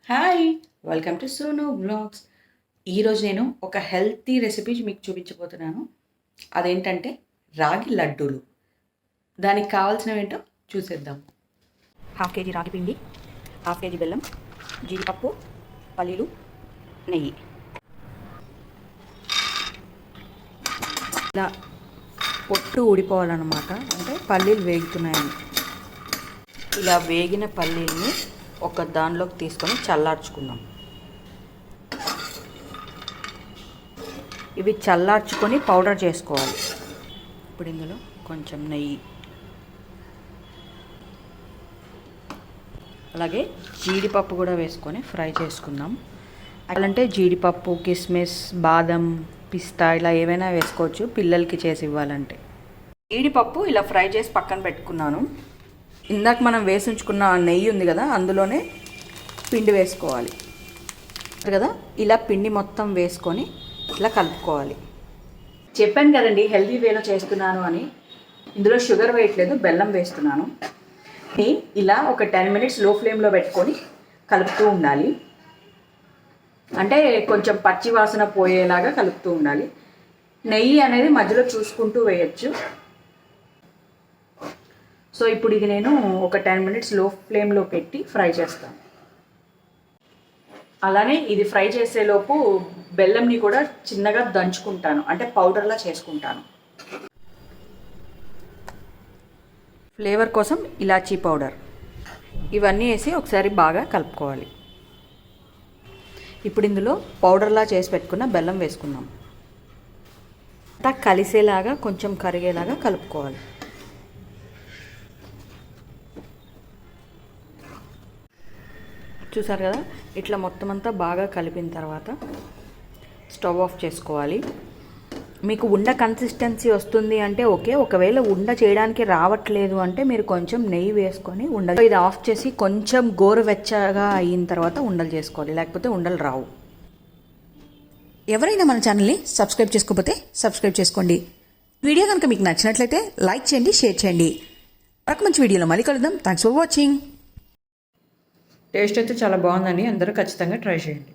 Hi, welcome to Sonu vlogs. ఈరోజు నేను ఒక హెల్తీ రెసిపీ మీకు చూపించబోతున్నాను. అదేంటంటే రాగి లడ్డూలు. దానికి కావాల్సినవి ఏంటో చూసేద్దాం. 1/2 kg రాగి పిండి, 1/2 kg బెల్లం, జీడిపప్పు, పల్లీలు, నెయ్యి. ఇలా పొట్టు ఊడిపోవాలన్నమాట, అంటే పల్లీలు వేగుతున్నాయని. ఇలా వేగిన పల్లీల్ని ఒక దానిలోకి తీసుకొని చల్లార్చుకుందాం. ఇవి చల్లార్చుకొని పౌడర్ చేసుకోవాలి. ఇప్పుడు ఇందులో కొంచెం నెయ్యి, అలాగే జీడిపప్పు కూడా వేసుకొని ఫ్రై చేసుకుందాం. అలాంటే జీడిపప్పు, కిస్మిస్, బాదం, పిస్తా ఇలా ఏమైనా వేసుకోవచ్చు పిల్లలకి చేసి ఇవ్వాలంటే. జీడిపప్పు ఇలా ఫ్రై చేసి పక్కన పెట్టుకున్నాను. ఇందాక మనం వేసి ఉంచుకున్న నెయ్యి ఉంది కదా, అందులోనే పిండి వేసుకోవాలి కదా. ఇలా పిండి మొత్తం వేసుకొని ఇలా కలుపుకోవాలి. చెప్పాను కదండి హెల్తీ వేలో చేస్తున్నాను అని. ఇందులో షుగర్ వేయట్లేదు, బెల్లం వేస్తున్నాను. ఇలా ఒక 10 minutes లో ఫ్లేమ్లో పెట్టుకొని కలుపుతూ ఉండాలి. అంటే కొంచెం పచ్చి వాసన పోయేలాగా కలుపుతూ ఉండాలి. నెయ్యి అనేది మధ్యలో చూసుకుంటూ వేయచ్చు. సో ఇప్పుడు ఇది నేను ఒక 10 minutes లో ఫ్లేమ్లో పెట్టి ఫ్రై చేస్తాను. అలానే ఇది ఫ్రై చేసేలోపు బెల్లంని కూడా చిన్నగా దంచుకుంటాను, అంటే పౌడర్లా చేసుకుంటాను. ఫ్లేవర్ కోసం ఇలాచీ పౌడర్, ఇవన్నీ వేసి ఒకసారి బాగా కలుపుకోవాలి. ఇప్పుడు ఇందులో పౌడర్లా చేసి పెట్టుకున్న బెల్లం వేసుకుందాం. అంతా కలిసేలాగా కొంచెం కరిగేలాగా కలుపుకోవాలి. చూసారు కదా, ఇట్లా మొత్తం అంతా బాగా కలిపిన తర్వాత స్టవ్ ఆఫ్ చేసుకోవాలి. మీకు ఉండ కన్సిస్టెన్సీ వస్తుంది అంటే ఓకే. ఒకవేళ ఉండ చేయడానికి రావట్లేదు అంటే మీరు కొంచెం నెయ్యి వేసుకొని ఇది ఆఫ్ చేసి కొంచెం గోరువెచ్చగా అయిన తర్వాత ఉండలు చేసుకోవాలి, లేకపోతే ఉండలు రావు. ఎవరైనా మన ఛానల్ని సబ్స్క్రైబ్ చేసుకోకపోతే సబ్స్క్రైబ్ చేసుకోండి. వీడియో కనుక మీకు నచ్చినట్లయితే లైక్ చేయండి, షేర్ చేయండి. మరొక మంచి వీడియోలో మళ్ళీ కలుద్దాం. Thanks for watching. టేస్ట్ అయితే చాలా బాగుందండి, అందరూ ఖచ్చితంగా ట్రై చేయండి.